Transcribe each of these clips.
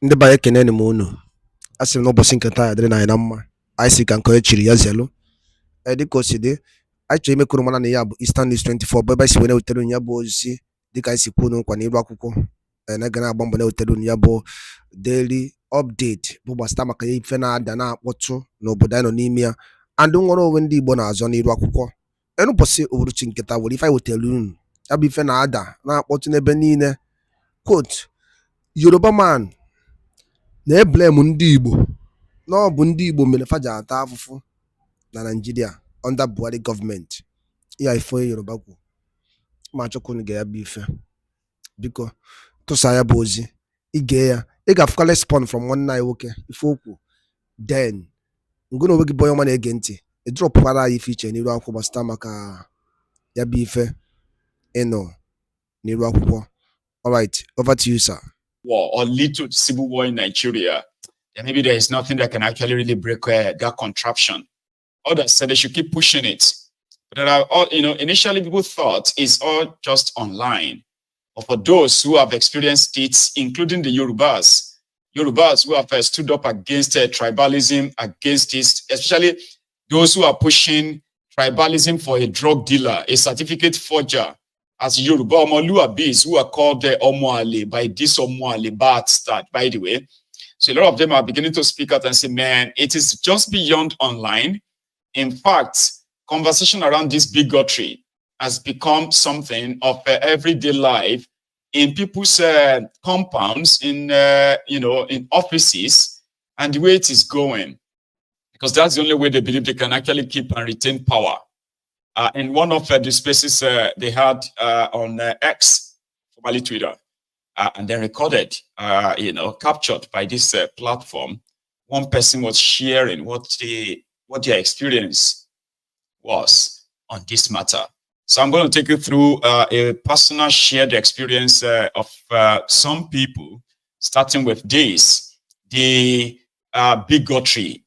Ndị be anyị ekeneni m unu. A sị m n'ụbọchị nke taa ya dịrị na anyị na mma. Anyị si ka nke onye chiri ya zelu. Dịka o si dị, anyị chọrọ ime ka unu mara na ya bụ Eastern News 24 bụ ebe anyị si wee na-ewetara unu ya bụ ozi dịka anyị si kwuo unu nkwa n'iru akwụkwọ. Na-aga na-agba mbọ na-ewetara unu ya bụ daily update bụ gbasara maka ya ife na-ada na-akpọtụ n'obodo anyị nọ n'ime ya and nwere onwe ndị Igbo na-azọ n'iru akwụkwọ. N'ụbọchị uhuruchi nke taa were ife anyị wetara unu ya bụ ife na-ada na-akpọtụ n'ebe niile. Quote, Yoruba man na-eblem ndị Igbo na ọ bụ ndị Igbo mere faja ata afụfụ na Nigeria under Buhari gọọmenti. Ya ife Yoruba kwu ma chọkwa unu ga ya bụ ife biko tụsa ya bụ ozi ige ya ị ga-afụkwa respond from nwanne anyị nwoke ife okwu then ngụ na onwe gị bụ onye ọma na-ege ntị ịdrọpụkwara anyị ife iche n'iru akwụkwọ gbasịta maka ya bụ ife ịnọ n'iru akwụkwọ. Alright, over to you, sir. War or lead to civil war in Nigeria, then maybe there is nothing that can actually really break that contraption. Others said they should keep pushing it. But there are all, initially people thought it's all just online. But for those who have experienced it, including the Yorubas who have stood up against tribalism, against this, especially those who are pushing tribalism for a drug dealer, a certificate forger, as Yoruba Omoluabis, who are called Omoale by this Omoale bad start, by the way. So a lot of them are beginning to speak out and say, man, it is just beyond online. In fact, conversation around this bigotry has become something of everyday life in people's compounds, in offices, and the way it is going. Because that's the only way they believe they can actually keep and retain power. In one of the spaces they had on X, formerly Twitter, and then recorded, captured by this platform, one person was sharing what their experience was on this matter. So I'm going to take you through a personal shared experience of some people, starting with this, the bigotry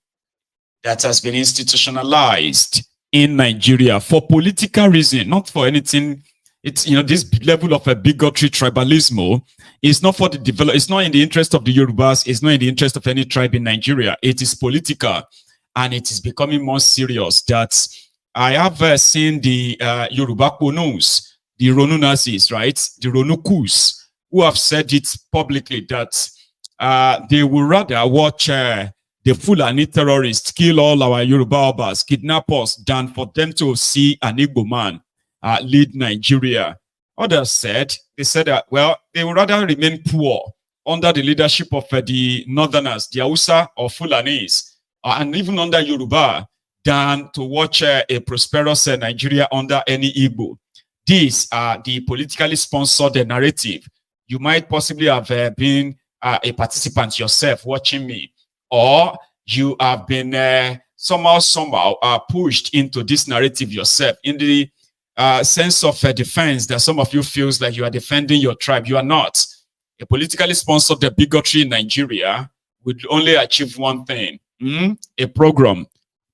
that has been institutionalized in Nigeria for political reason, not for anything. It's, this level of a bigotry, tribalism is not for the develop. It's not in the interest of the Yorubas. It's not in the interest of any tribe in Nigeria. It is political, and it is becoming more serious. That I have seen the Yoruba Konus, the Ronu Nazis, right? The Ronukus, who have said it publicly that they would rather watch the Fulani terrorists kill all our Yoruba Obas, kidnap us, than for them to see an Igbo man lead Nigeria. Others said, that, well, they would rather remain poor under the leadership of the Northerners, the Hausa or Fulanis, and even under Yoruba, than to watch a prosperous Nigeria under any Igbo. These are the politically sponsored narrative. You might possibly have been a participant yourself watching me, or you have been somehow pushed into this narrative yourself in the sense of defense that some of you feels like you are defending your tribe. You are not. A politically sponsored bigotry in Nigeria would only achieve one thing, a program,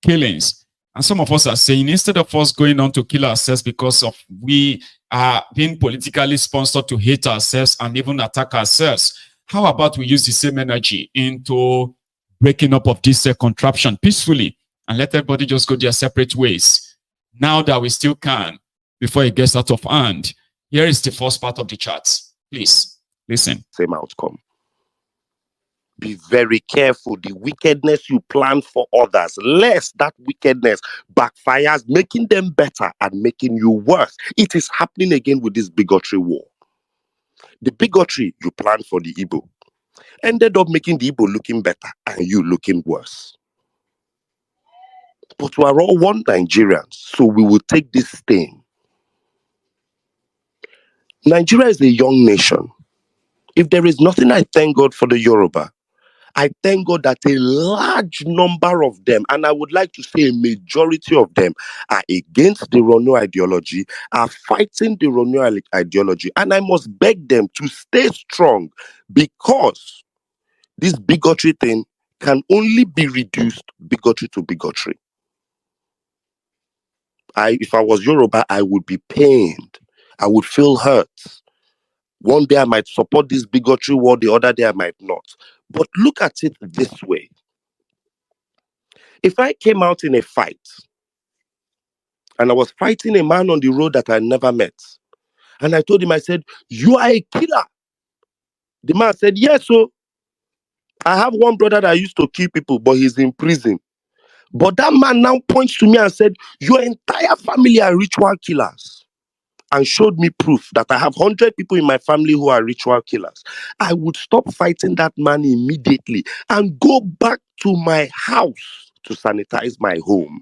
killings. And some of us are saying, instead of us going on to kill ourselves because of we are being politically sponsored to hate ourselves and even attack ourselves, how about we use the same energy into breaking up of this contraption peacefully and let everybody just go their separate ways now that we still can before it gets out of hand. Here is the first part of the charts. Please listen. Same outcome. Be very careful. The wickedness you plan for others, lest that wickedness backfires, making them better and making you worse. It is happening again with this bigotry war. The bigotry you plan for the Igbo ended up making the Igbo looking better and you looking worse. But we are all one Nigerians, so we will take this thing. Nigeria is a young nation. If there is nothing, I thank God for the Yoruba. I thank God that a large number of them, and I would like to say a majority of them, are against the Ronu ideology, are fighting the Ronu ideology. And I must beg them to stay strong, because this bigotry thing can only be reduced bigotry to bigotry. If I was Yoruba, I would be pained. I would feel hurt. One day I might support this bigotry war, the other day I might not. But look at it this way. If I came out in a fight and I was fighting a man on the road that I never met, and I told him, I said, "You are a killer." The man said, "Yes, so I have one brother that used to kill people, but he's in prison." But that man now points to me and said, "Your entire family are ritual killers," and showed me proof that I have 100 people in my family who are ritual killers. I would stop fighting that man immediately and go back to my house to sanitize my home.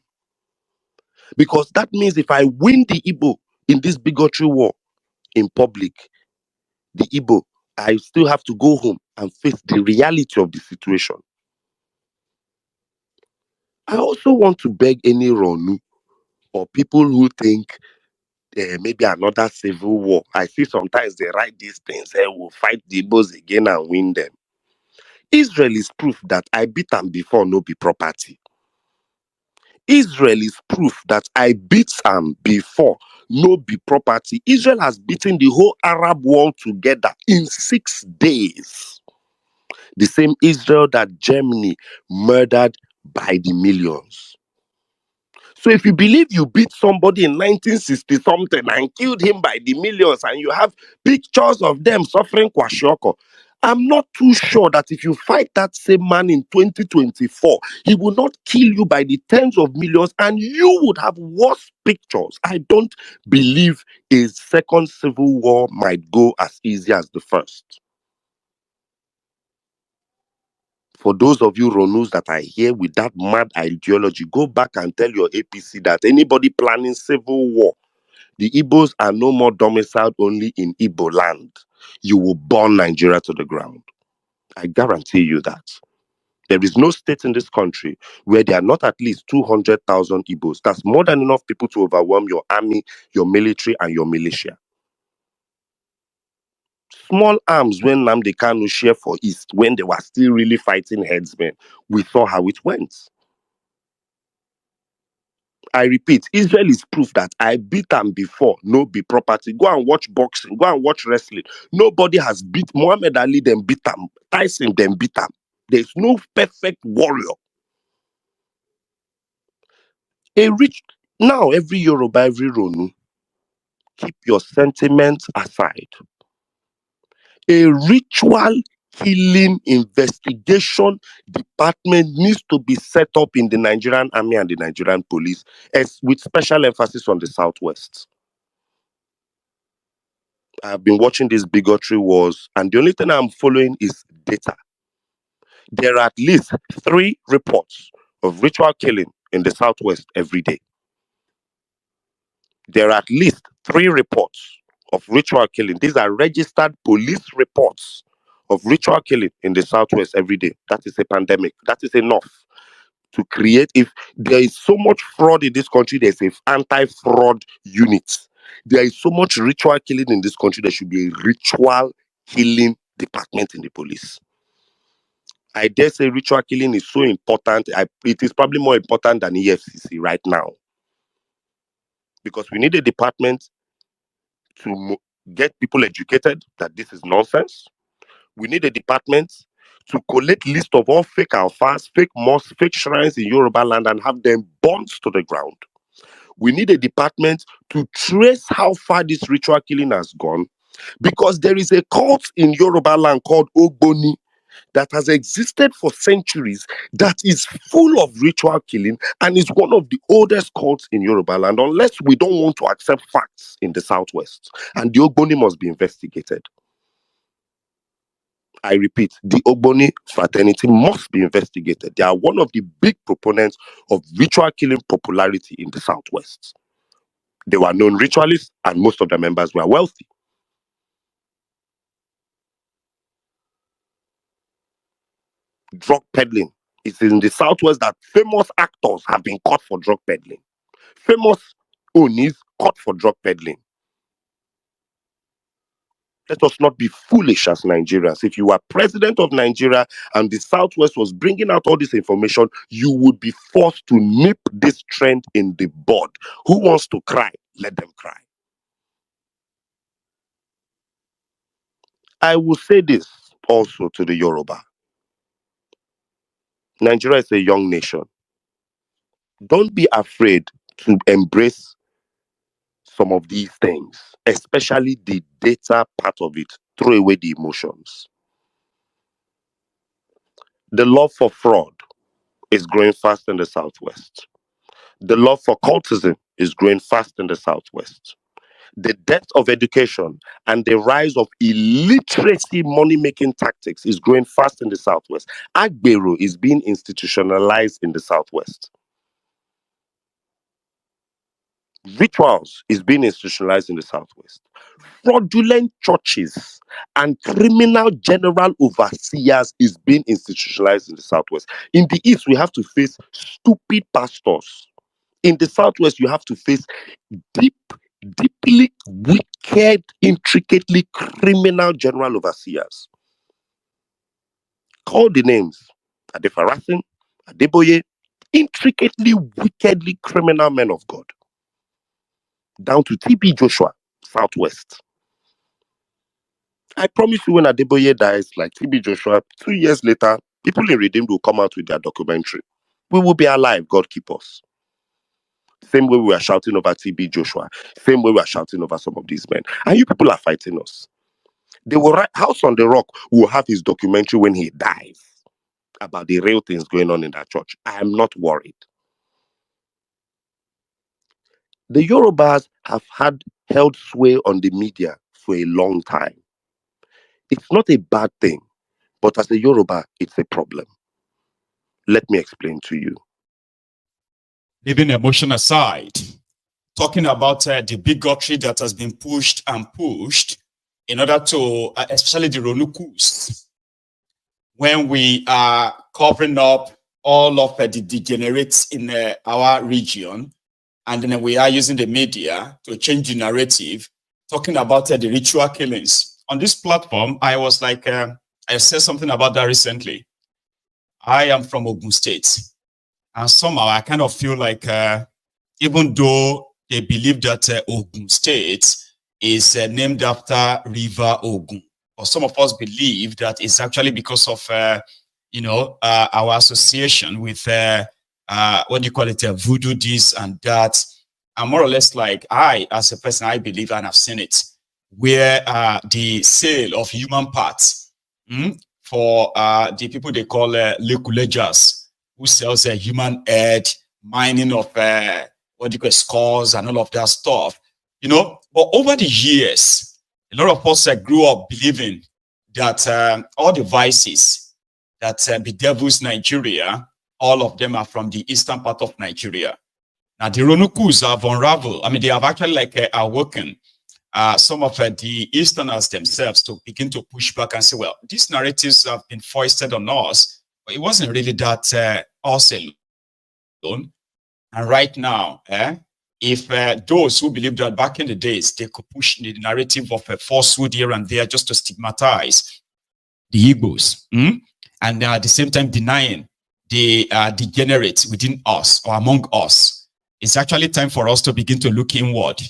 Because that means if I win the Igbo in this bigotry war in public, the Igbo, I still have to go home and face the reality of the situation. I also want to beg any Ronu or people who think maybe another civil war. I see sometimes they write these things, we'll fight the Igbos again and win them. Israel is proof that I beat them before no be property. Israel is proof that I beat them before no be property. Israel has beaten the whole Arab world together in 6 days. The same Israel that Germany murdered by the millions. So if you believe you beat somebody in 1960 something and killed him by the millions and you have pictures of them suffering kwashiorkor, I'm not too sure that if you fight that same man in 2024, he will not kill you by the tens of millions and you would have worse pictures. I don't believe a second civil war might go as easy as the first. For those of you Ronus that are here with that mad ideology, go back and tell your APC that anybody planning civil war, the Igbos are no more domiciled only in Igbo land. You will burn Nigeria to the ground. I guarantee you that. There is no state in this country where there are not at least 200,000 Igbos. That's more than enough people to overwhelm your army, your military, and your militia. Small arms when Nnamdi Kanu share for East, when they were still really fighting headsmen, we saw how it went. I repeat, Israel is proof that I beat them before, no be property. Go and watch boxing, go and watch wrestling. Nobody has beat Muhammad Ali, then beat them. Tyson, then beat them. There's no perfect warrior. A rich, now every Yoruba, every Ronu, keep your sentiments aside. A ritual killing investigation department needs to be set up in the Nigerian army and the Nigerian police, as with special emphasis on the Southwest. I've been watching these bigotry wars, and the only thing I'm following is data. There are at least 3 reports of ritual killing in the Southwest every day. There are at least 3 reports of ritual killing. These are registered police reports of ritual killing in the Southwest every day. That is a pandemic. That is enough to create. If there is so much fraud in this country, there's an anti-fraud unit. There is so much ritual killing in this country, there should be a ritual killing department in the police. I dare say ritual killing is so important. It is probably more important than EFCC right now. Because we need a department to get people educated that this is nonsense. We need a department to collect list of all fake alphas, fake mosques, fake shrines in Yoruba land and have them burnt to the ground. We need a department to trace how far this ritual killing has gone, because there is a cult in Yoruba land called Ogboni that has existed for centuries, that is full of ritual killing and is one of the oldest cults in Yoruba land, unless we don't want to accept facts in the Southwest. And the Ogboni must be investigated. I repeat, the Ogboni fraternity must be investigated. They are one of the big proponents of ritual killing popularity in the Southwest. They were known ritualists and most of the members were wealthy. Drug peddling. It's in the Southwest that famous actors have been caught for drug peddling. Famous Onis caught for drug peddling. Let us not be foolish as Nigerians. If you were president of Nigeria and the Southwest was bringing out all this information, you would be forced to nip this trend in the bud. Who wants to cry? Let them cry. I will say this also to the Yoruba. Nigeria is a young nation. Don't be afraid to embrace some of these things, especially the data part of it. Throw away the emotions. The love for fraud is growing fast in the Southwest. The love for cultism is growing fast in the Southwest. The depth of education and the rise of illiteracy money-making tactics is growing fast in the Southwest. Agbero is being institutionalized in the Southwest. Rituals is being institutionalized in the Southwest. Fraudulent churches and criminal general overseers is being institutionalized in the Southwest. In the East, we have to face stupid pastors. In the Southwest, you have to face deeply wicked, intricately criminal general overseers. Call the names. Adefarasin, Adeboye, intricately, wickedly criminal men of God. Down to TB Joshua, Southwest. I promise you, when Adeboye dies, like TB Joshua, 2 years later, people in Redeemed will come out with their documentary. We will be alive, God keep us. Same way we are shouting over TB Joshua, same way we are shouting over some of these men. And you people are fighting us. They will write, House on the Rock will have his documentary when he dies about the real things going on in that church. I am not worried. The Yorubas have held sway on the media for a long time. It's not a bad thing, but as a Yoruba, it's a problem. Let me explain to you. Leaving emotion aside, talking about the bigotry that has been pushed and pushed in order to, especially the Ronukus, when we are covering up all of the degenerates in our region, and then we are using the media to change the narrative, talking about the ritual killings. On this platform, I was like, I said something about that recently. I am from Ogun State, and somehow I kind of feel like, even though they believe that Ogun State is named after River Ogun, or some of us believe that it's actually because of, our association with, what do you call it, voodoo, this and that. And more or less like I, as a person, I believe, and I've seen it, where the sale of human parts for the people they call lekulejas, who sells a human head, mining of what do you call skulls and all of that stuff, But over the years, a lot of us grew up believing that all the vices that bedevils Nigeria, all of them are from the eastern part of Nigeria. Now, the Ronukus have unraveled. I mean, they have actually awoken some of the Easterners themselves to begin to push back and say, well, these narratives have been foisted on us, but it wasn't really that us alone. And right now, if those who believe that back in the days, they could push the narrative of a falsehood here and there just to stigmatize the Igbos, and at the same time denying the degenerates within us or among us, it's actually time for us to begin to look inward.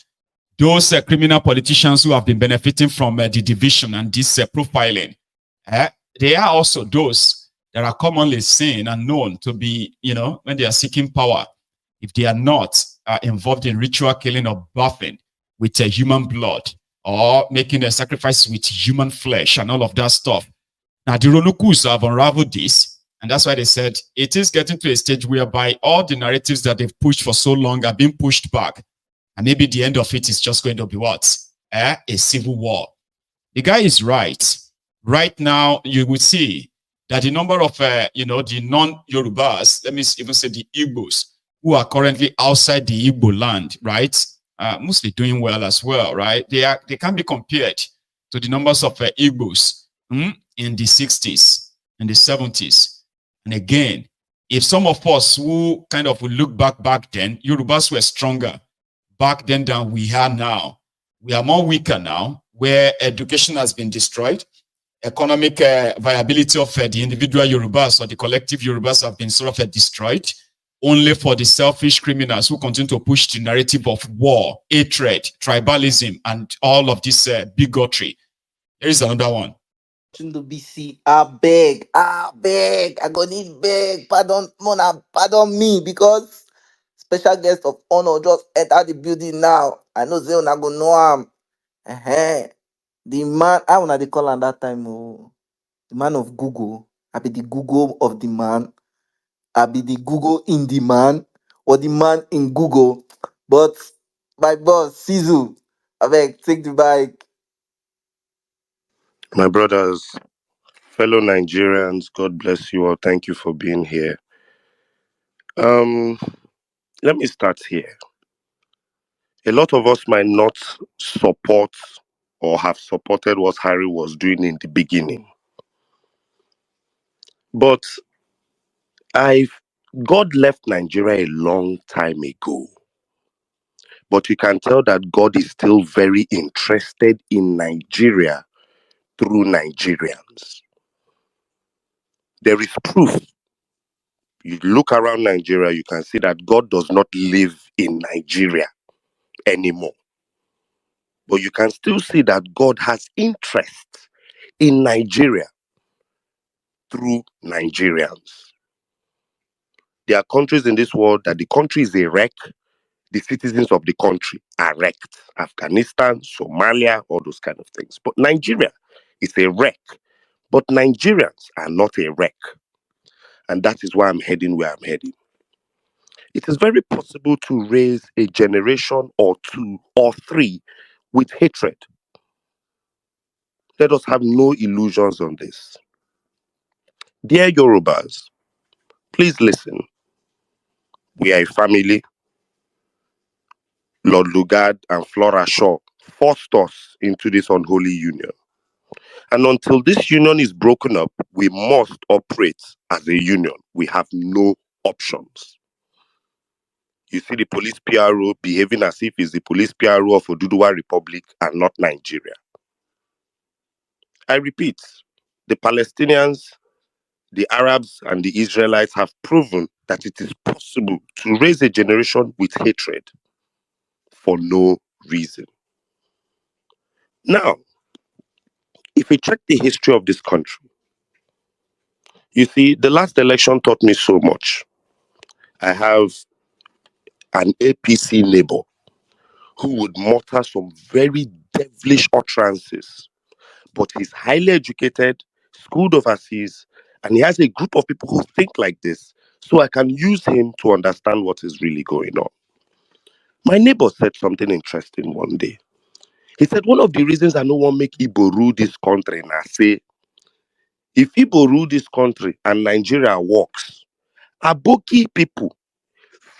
Those criminal politicians who have been benefiting from the division and this profiling, they are also those that are commonly seen and known to be, when they are seeking power, if they are not involved in ritual killing or bathing with human blood or making a sacrifice with human flesh and all of that stuff. Now, the Ronukus have unraveled this. And that's why they said it is getting to a stage whereby all the narratives that they've pushed for so long are being pushed back. And maybe the end of it is just going to be what? A civil war. The guy is right. Right now, you will see that the number of, the non-Yorubas, let me even say the Igbos, who are currently outside the Igbo land, right? Mostly doing well as well, right? They can be compared to the numbers of Igbos in the 60s, in the 70s. And again, if some of us who kind of will look back then, Yorubas were stronger back then than we are now. We are more weaker now, where education has been destroyed. Economic viability of the individual Yorubas or the collective Yorubas have been sort of destroyed, only for the selfish criminals who continue to push the narrative of war, hatred, tribalism, and all of this bigotry. There is another one. Chindo BC, I beg, I go need beg, pardon, Mona, pardon me, because special guest of honor just enter the building now. I know say una go know am. The man, how una dey call am that time? Oh, the man of Google. I be the Google of the man. I be the Google in the man, or the man in Google. But my boss, Sizu, abeg take the bike. My brothers, fellow Nigerians, God bless you all. Thank you for being here. Um, Let me start here. A lot of us might not support or have supported what Harry was doing in the beginning. But I God left Nigeria a long time ago. But you can tell that God is still very interested in Nigeria through Nigerians. There is proof. You look around Nigeria, you can see that God does not live in Nigeria anymore. But you can still see that God has interest in Nigeria through Nigerians. There are countries in this world that the country is a wreck, the citizens of the country are wrecked. Afghanistan, Somalia, all those kind of things. But Nigeria is a wreck. But Nigerians are not a wreck. And that is why I'm heading where I'm heading. It is very possible to raise a generation or two or three with hatred. Let us have no illusions on this. Dear Yorubas, please listen. We are a family. Lord Lugard and Flora Shaw forced us into this unholy union. And until this union is broken up, we must operate as a union. We have no options. You see the police PRO behaving as if it's the police PRO of Oduduwa Republic and not Nigeria. I repeat, the Palestinians, the Arabs, and the Israelites have proven that it is possible to raise a generation with hatred for no reason. Now, if we check the history of this country, you see, the last election taught me so much. I have an APC neighbor who would mutter some very devilish utterances, but he's highly educated, schooled overseas, and he has a group of people who think like this, so I can use him to understand what is really going on. My neighbor said something interesting one day. He said, one of the reasons I don't want to make Igbo rule this country, and I say, if Igbo rule this country and Nigeria works, Aboki people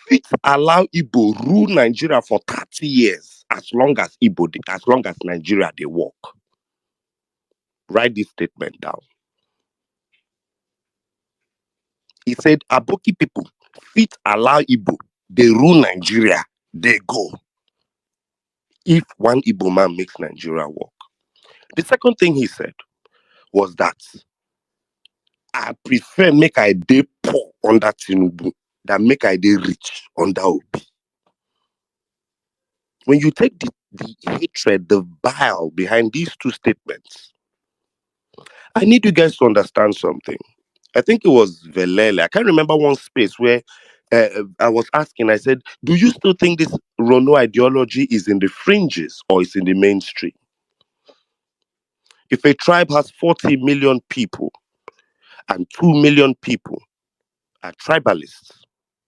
fit allow Igbo rule Nigeria for 30 years as long as Nigeria they work. Write this statement down. He said Aboki people fit allow Igbo they rule Nigeria, they go. If one Igbo man makes Nigeria work. The second thing he said was that I prefer make I dey poor under Tinubu than make I dey rich under Obi. When you take the hatred, the bile behind these two statements, I need you guys to understand something. I think it was Velele. I can't remember one space where I was asking, I said, do you still think this Rono ideology is in the fringes or is in the mainstream? If a tribe has 40 million people and 2 million people are tribalists,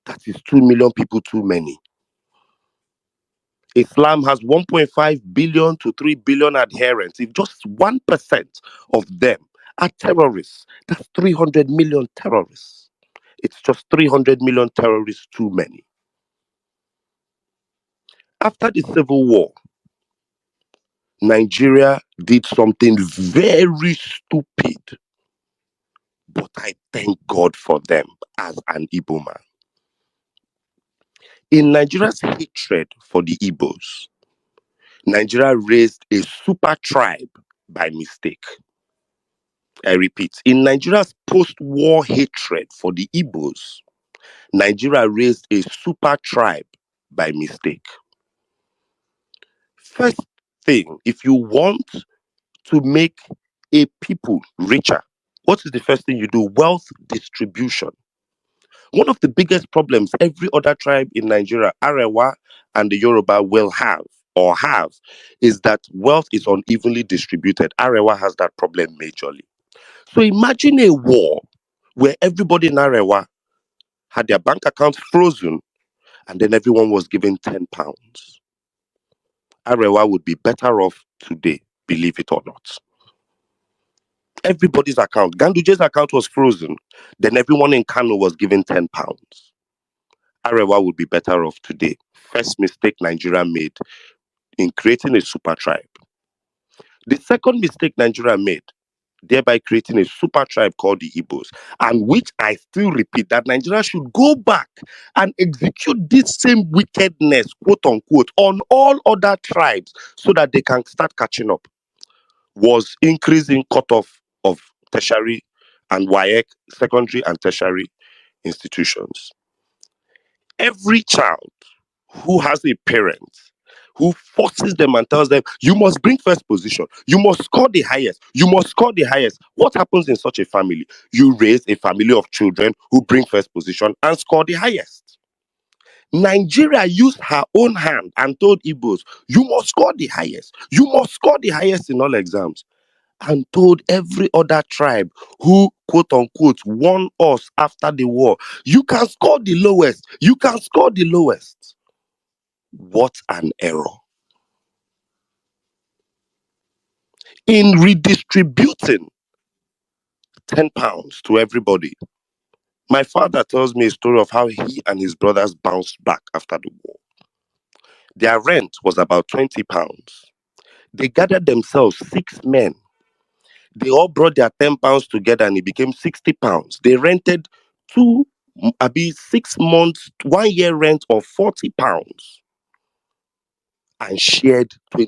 that is 2 million people too many. Islam has 1.5 billion to 3 billion adherents. If just 1% of them are terrorists, that's 300 million terrorists. It's just 300 million terrorists too many. After the Civil War, Nigeria did something very stupid, but I thank God for them as an Igbo man. In Nigeria's hatred for the Igbos, Nigeria raised a super tribe by mistake. I repeat, in Nigeria's post-war hatred for the Igbos, Nigeria raised a super tribe by mistake. First thing, if you want to make a people richer, what is the first thing you do? Wealth distribution. One of the biggest problems every other tribe in Nigeria, Arewa and the Yoruba, will have or have is that wealth is unevenly distributed. Arewa has that problem majorly. So imagine a war where everybody in Arewa had their bank accounts frozen and then everyone was given £10. Arewa would be better off today, believe it or not. Everybody's account, Ganduje's account was frozen, then everyone in Kano was given £10. Arewa would be better off today. First mistake Nigeria made in creating a super tribe. The second mistake Nigeria made, thereby creating a super tribe called the Igbos, and which I still repeat that Nigeria should go back and execute this same wickedness, quote unquote, on all other tribes so that they can start catching up, was increasing cutoff of tertiary and WAEC, secondary and tertiary institutions. Every child who has a parent who forces them and tells them, you must bring first position, you must score the highest, you must score the highest. What happens in such a family? You raise a family of children who bring first position and score the highest. Nigeria used her own hand and told Igbos, you must score the highest, you must score the highest in all exams, and told every other tribe who, quote unquote, won us after the war, you can score the lowest, you can score the lowest. What an error. In redistributing £10 to everybody, my father tells me a story of how he and his brothers bounced back after the war. Their rent was about £20. They gathered themselves 6 men. They all brought their £10 together and it became £60. They rented 6 months, 1 year rent of £40 and shared £20.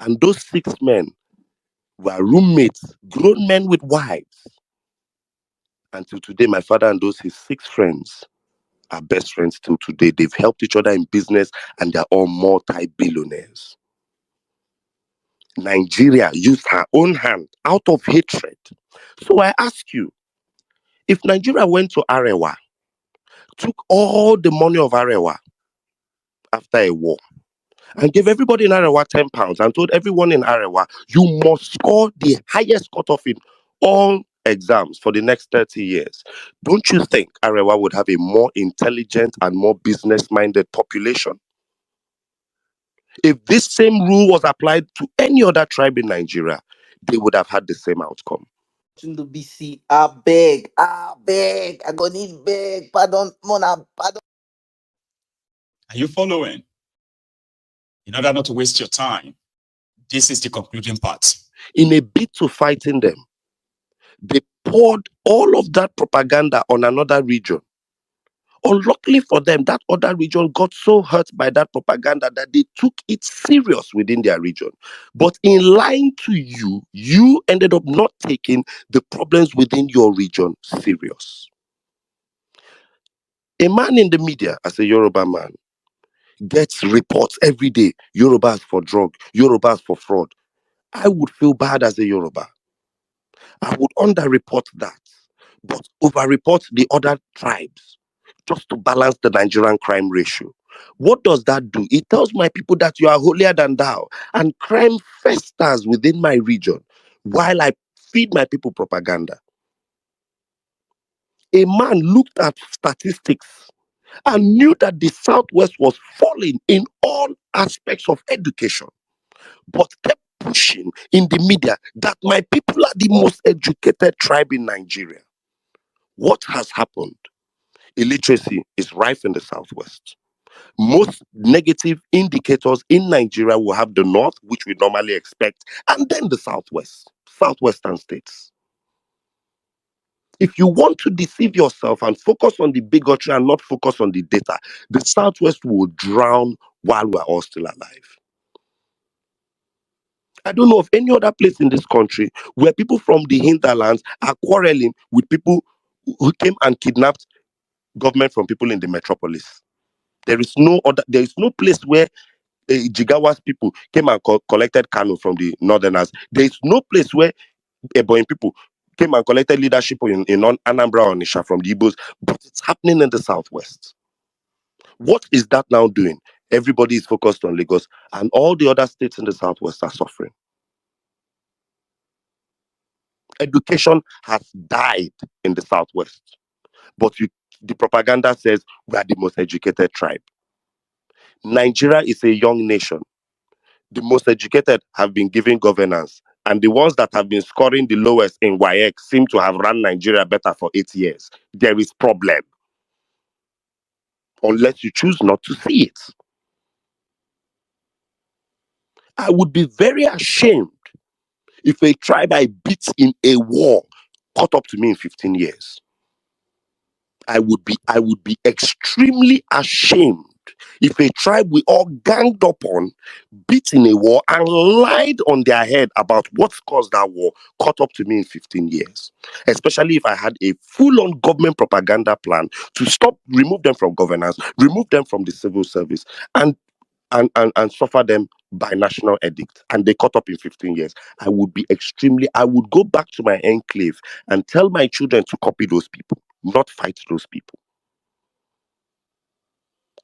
And those 6 men were roommates, grown men with wives. Until today, my father and those his 6 friends are best friends till today. They've helped each other in business and they're all multi-billionaires. Nigeria used her own hand out of hatred. So I ask you, if Nigeria went to Arewa, took all the money of Arewa after a war, and gave everybody in Arewa £10 and told everyone in Arewa, you must score the highest cutoff in all exams for the next 30 years. Don't you think Arewa would have a more intelligent and more business-minded population? If this same rule was applied to any other tribe in Nigeria, they would have had the same outcome. In the BC, I beg, I go need beg, pardon, Mona, pardon. Are you following? In order not to waste your time, this is the concluding part. In a bid to fighting them, they poured all of that propaganda on another region. Unluckily for them, that other region got so hurt by that propaganda that they took it serious within their region. But in lying to you, you ended up not taking the problems within your region serious. A man in the media, as a Yoruba man, gets reports every day, Yorubas for drug, Yorubas for fraud. I would feel bad as a Yoruba. I would underreport that, but overreport the other tribes just to balance the Nigerian crime ratio. What does that do? It tells my people that you are holier than thou, and crime festers within my region while I feed my people propaganda. A man looked at statistics and knew that the Southwest was falling in all aspects of education, but kept pushing in the media that my people are the most educated tribe in Nigeria. What has happened? Illiteracy is rife in the Southwest. Most negative indicators in Nigeria will have the North, which we normally expect, and then the Southwest, Southwestern states. If you want to deceive yourself and focus on the bigotry and not focus on the data, the Southwest will drown while we're all still alive. I don't know of any other place in this country where people from the hinterlands are quarreling with people who came and kidnapped government from people in the metropolis. There is no place where Jigawa's people came and collected Kano from the northerners. There is no place where Ebonyi people came and collected leadership in Anambra or Nisha from the Igbos, but it's happening in the southwest. What is that now doing? Everybody is focused on Lagos, and all the other states in the southwest are suffering. Education has died in the southwest, but the propaganda says we are the most educated tribe. Nigeria is a young nation. The most educated have been given governance, and the ones that have been scoring the lowest in WAEC seem to have run Nigeria better for 8 years. There is problem, unless you choose not to see it. I would be very ashamed if a tribe I beat in a war caught up to me in 15 years. I would be extremely ashamed if a tribe we all ganged up on, beat in a war, and lied on their head about what caused that war caught up to me in 15 years. Especially if I had a full-on government propaganda plan to remove them from governance, remove them from the civil service, and suffer them by national edict, and they caught up in 15 years. I would go back to my enclave and tell my children to copy those people, not fight those people.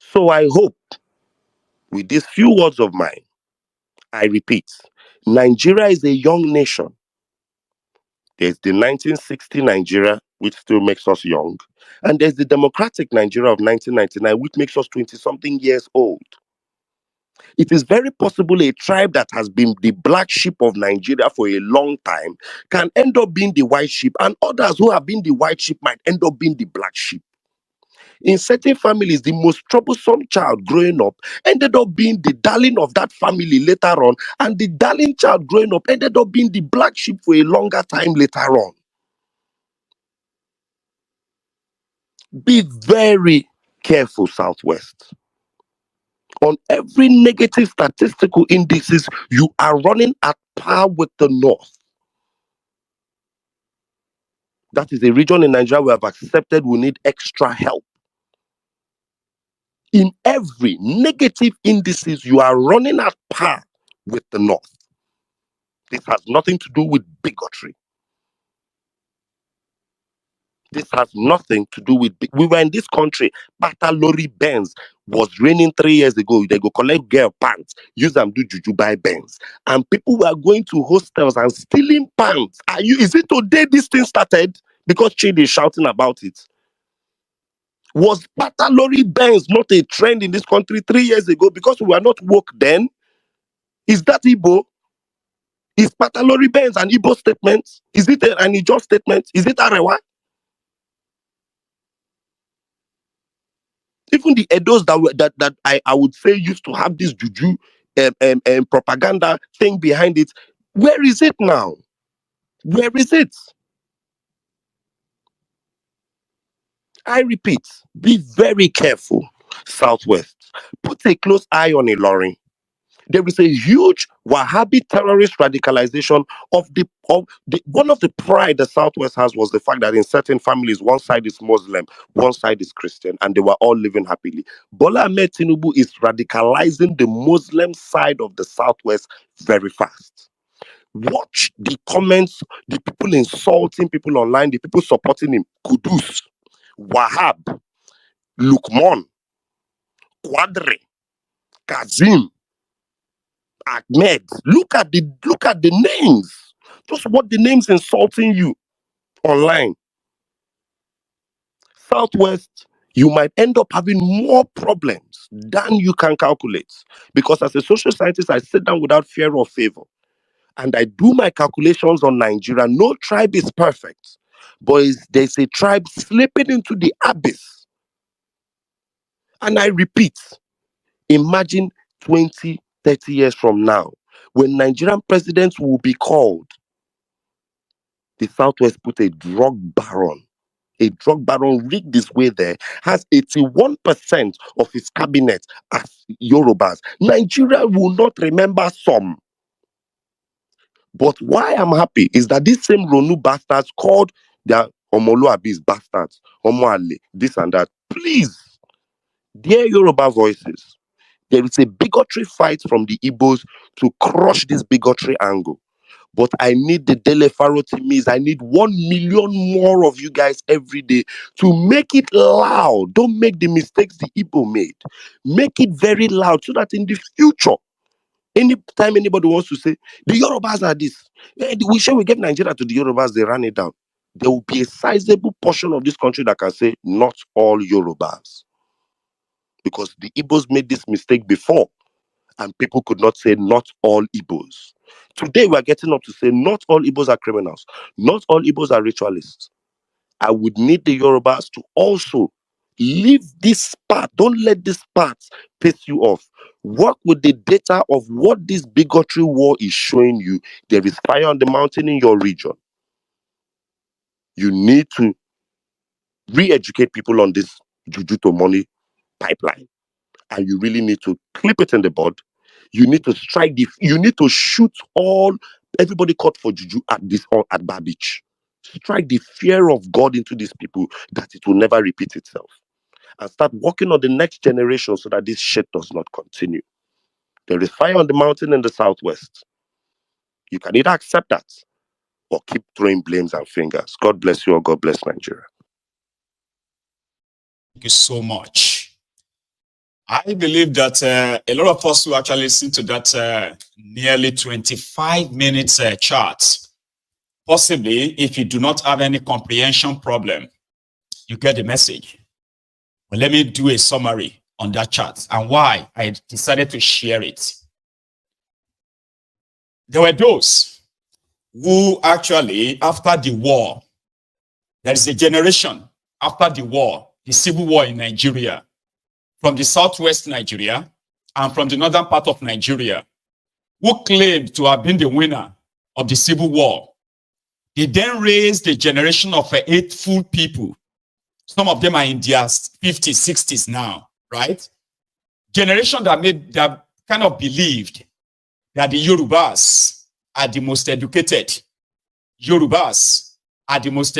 So I hope, with these few words of mine, I repeat, Nigeria is a young nation. There's the 1960 Nigeria, which still makes us young, and there's the democratic Nigeria of 1999, which makes us 20-something years old. It is very possible a tribe that has been the black sheep of Nigeria for a long time can end up being the white sheep, and others who have been the white sheep might end up being the black sheep. In certain families, the most troublesome child growing up ended up being the darling of that family later on, and the darling child growing up ended up being the black sheep for a longer time later on. Be very careful, Southwest. On every negative statistical indices, you are running at par with the North. That is a region in Nigeria we have accepted we need extra help. In every negative indices, you are running at par with the North. This has nothing to do with bigotry. This has nothing to do with... We were in this country, Bata Lorry Benz was raining 3 years ago. They go collect girl pants, use them, do juju, buy Benz. And people were going to hostels and stealing pants. Is it today this thing started? Because Chidi is shouting about it. Was Bata Lorry Benz not a trend in this country 3 years ago because we were not woke then? Is that Igbo? Is Bata Lorry Benz an Igbo statement? Is it an Ijo statement? Is it Arewa? Even the Edos that I would say used to have this juju propaganda thing behind it, where is it now? Where is it? I repeat, be very careful, Southwest. Put a close eye on Ilorin. There is a huge Wahhabi terrorist radicalization of the one of the pride the Southwest has was the fact that in certain families, one side is Muslim, one side is Christian, and they were all living happily. Bola Ahmed Tinubu is radicalizing the Muslim side of the Southwest very fast. Watch the comments, the people insulting people online, the people supporting him. Kudus, Wahab, Lukman, Quadri, Kazim, Ahmed. Look at the names. Just what the names insulting you online. Southwest, you might end up having more problems than you can calculate. Because as a social scientist, I sit down without fear or favor. And I do my calculations on Nigeria. No tribe is perfect. But there's a tribe slipping into the abyss. And I repeat, imagine 20, 30 years from now, when Nigerian presidents will be called, the Southwest put a drug baron rigged his way there, has 81% of his cabinet as Yorubas. Nigeria will not remember some. But why I'm happy is that these same Ronu bastards called their Omoluabis bastards, Omoale, this and that. Please, dear Yoruba voices, There is a bigotry fight from the Igbos to crush this bigotry angle. But I need the Dele Faro teams. I need 1 million more of you guys every day to make it loud. Don't make the mistakes the Igbo made. Make it very loud so that in the future, anytime anybody wants to say, the Yorubas are this, we give Nigeria to the Yorubas, they ran it down. There will be a sizable portion of this country that can say, not all Yorubas. Because the Igbos made this mistake before, and people could not say, not all Igbos. Today, we are getting up to say, not all Igbos are criminals. Not all Igbos are ritualists. I would need the Yorubas to also leave this part. Don't let this part piss you off. Work with the data of what this bigotry war is showing you. There is fire on the mountain in your region. You need to re-educate people on this juju to money pipeline. And you really need to clip it in the bud. You need to strike you need to shoot everybody caught for juju at Bar Beach. Strike the fear of God into these people that it will never repeat itself. And start working on the next generation so that this shit does not continue. There is fire on the mountain in the southwest. You can either accept that or keep throwing blames and fingers. God bless you or God bless Nigeria. Thank you so much. I believe that a lot of us who actually listen to that nearly 25 minutes chart, possibly if you do not have any comprehension problem, you get the message. But let me do a summary on that chart and why I decided to share it. There were those who actually, after the war, there is a generation after the war, the civil war in Nigeria, from the southwest Nigeria and from the northern part of Nigeria, who claimed to have been the winner of the civil war. They then raised a generation of hateful people. Some of them are in their 50s, 60s now, right? Generation that kind of believed that the Yorubas are the most educated. Yorubas are the most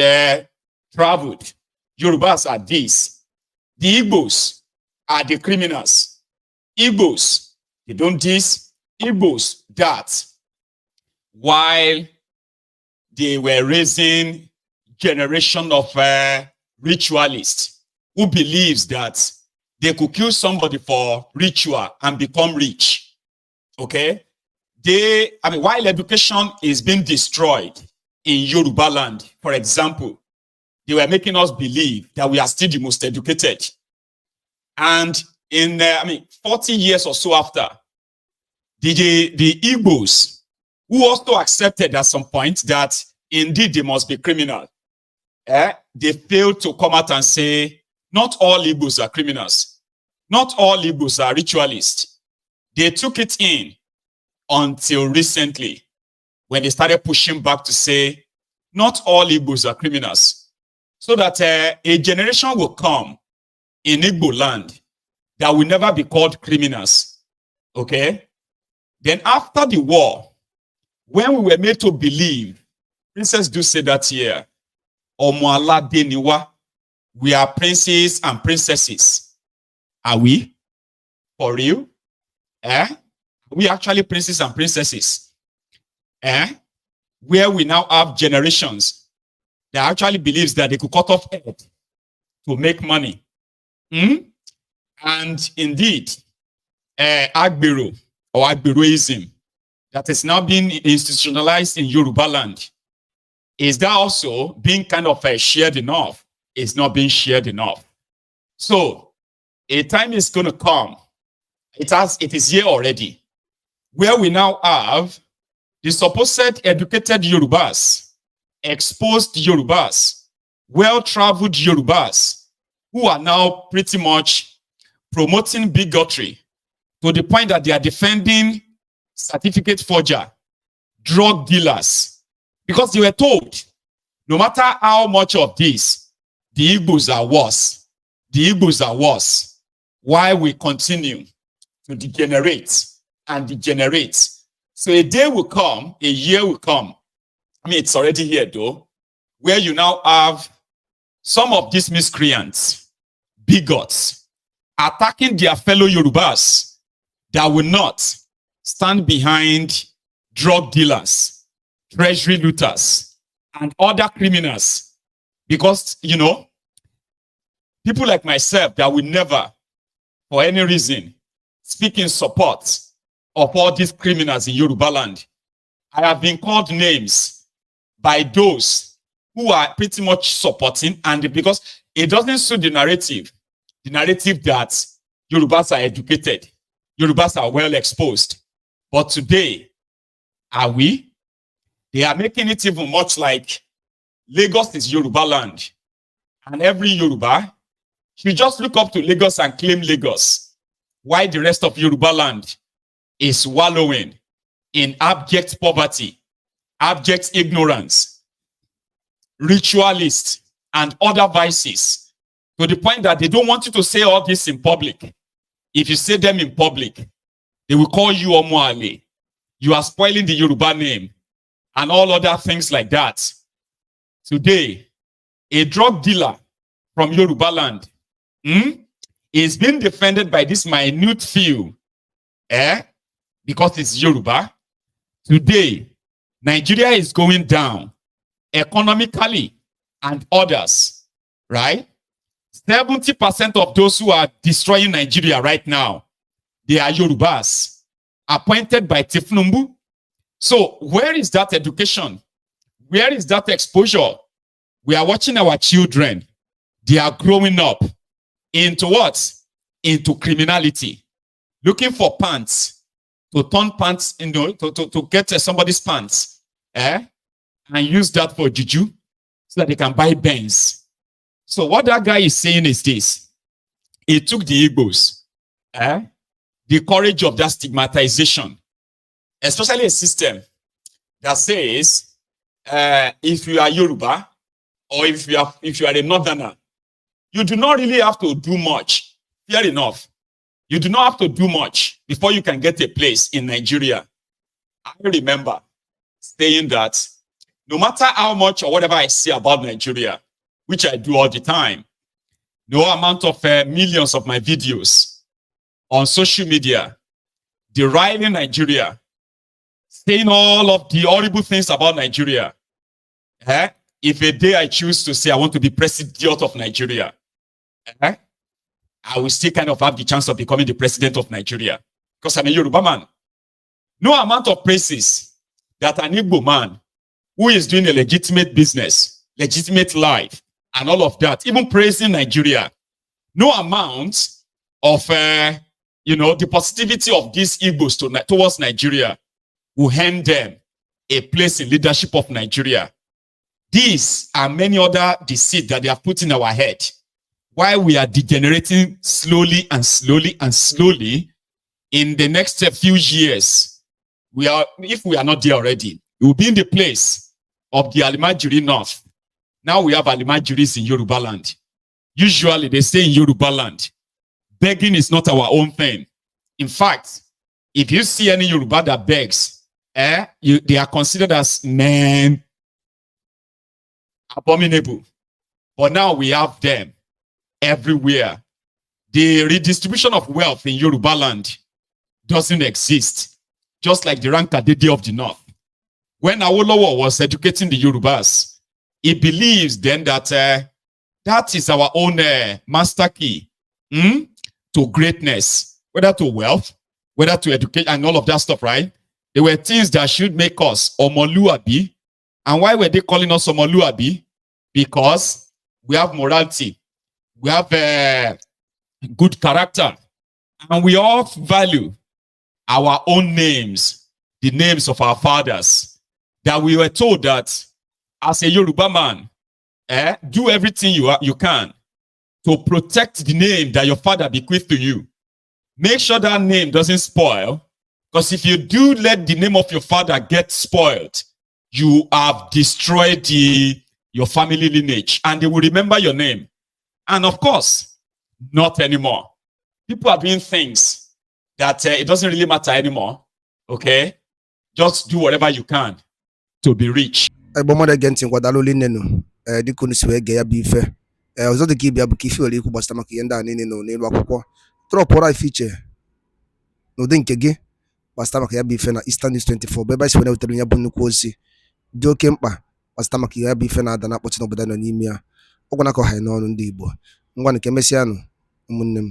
traveled. Yorubas are this. The Igbos are the criminals. Igbos, they don't this. Igbos, that. While they were raising generation of ritualists who believes that they could kill somebody for ritual and become rich. Okay? While education is being destroyed in Yoruba land, for example, they were making us believe that we are still the most educated. And in 40 years or so after, the Igbos, who also accepted at some point that indeed they must be criminal, they failed to come out and say, not all Igbos are criminals. Not all Igbos are ritualists. They took it in until recently, when they started pushing back to say, not all Igbos are criminals. So that a generation will come in Igbo land that will never be called criminals. Okay? Then after the war, when we were made to believe, Princess do say that here, Omoala Deniwa, we are princes and princesses. Are we? For real? We actually princes and princesses. Where we now have generations that actually believes that they could cut off head to make money. And indeed, Agbero or Agberoism that is now being institutionalized in Yoruba land, is that also being kind of shared enough? It's not being shared enough. So a time is going to come. It is here already, where we now have the supposed educated Yorubas, exposed Yorubas, well-traveled Yorubas, who are now pretty much promoting bigotry to the point that they are defending certificate forger, drug dealers, because they were told, no matter how much of this, the Igbos are worse. The Igbos are worse. Why we continue to degenerate and degenerate. So a day will come, a year will come. It's already here though, where you now have some of these miscreants, bigots, attacking their fellow Yorubas that will not stand behind drug dealers, treasury looters, and other criminals. Because, you know, people like myself that will never, for any reason, speak in support of all these criminals in Yoruba land. I have been called names by those who are pretty much supporting, and because it doesn't suit the narrative that Yorubas are educated, Yorubas are well exposed. But today, are we? They are making it even much like Lagos is Yoruba land, and every Yoruba should just look up to Lagos and claim Lagos, while the rest of Yoruba land is wallowing in abject poverty, abject ignorance, ritualist, and other vices, to the point that they don't want you to say all this in public. If you say them in public, they will call you Omoale. You are spoiling the Yoruba name, and all other things like that. Today, a drug dealer from Yoruba land is being defended by this minute few, because it's Yoruba. Today, Nigeria is going down economically and others, right? 70% of those who are destroying Nigeria right now, they are Yorubas, appointed by Tifnumbu. So where is that education? Where is that exposure? We are watching our children. They are growing up into what? Into criminality. Looking for pants, to turn pants, you know, to get somebody's pants, and use that for juju so that they can buy Benz. So what that guy is saying is this. He took the Igbos, the courage of that stigmatization, especially a system that says, if you are Yoruba, or if you are a northerner, you do not really have to do much. Fair enough. You do not have to do much before you can get a place in Nigeria. I remember saying that no matter how much or whatever I see about Nigeria, which I do all the time, no amount of millions of my videos on social media deriding Nigeria, saying all of the horrible things about Nigeria. If a day I choose to say I want to be president of Nigeria, I will still kind of have the chance of becoming the president of Nigeria because I'm a Yoruba man. No amount of praises that an Igbo man who is doing a legitimate business, legitimate life, and all of that, even praising Nigeria, no amount of, the positivity of these Igbos towards Nigeria will hand them a place in leadership of Nigeria. These are many other deceit that they have put in our head. While we are degenerating slowly and slowly and slowly, in the next few years, if we are not there already, we will be in the place of the Alimajiri North. Now we have Alimajiris in Yoruba land. Usually they stay in Yoruba land. Begging is not our own thing. In fact, if you see any Yoruba that begs, they are considered as men abominable. But now we have them everywhere. The redistribution of wealth in Yoruba land doesn't exist, just like the Rankadede of the North. When Awolowo was educating the Yorubas, he believes then that that is our own master key to greatness, whether to wealth, whether to education, and all of that stuff, right? They were things that should make us Omoluabi. And why were they calling us Omoluabi? Because we have morality, we have good character, and we all value our own names, the names of our fathers, that we were told that as a Yoruba man, do everything you can to protect the name that your father bequeathed to you. Make sure that name doesn't spoil, because if you do let the name of your father get spoiled, you have destroyed your family lineage, and they will remember your name. And of course, not anymore. People are doing things that it doesn't really matter anymore. Okay? Just do whatever you can to be rich. Mother Genting, what Aloli Neno, the Kuniswe Gaya Bife. I was not the Gibia Bukifi or Liku Bastamaki and Danino, Nelo Aqua. Trop what I feature. n'ụdị nke gị gbasịta maka ya bụ ife na Eastern News 24 bụ ebe anyị si were wetara ya bụ nnukwu ozi dị oke mkpa gbasịta maka ya bụ ife na-ada na-akpọchi n'obodo nọ n'ime ya. Ọ gwara ka ọha n'ọrụ ndị Igbo ngwa nke emesịanụ ụmụnne m.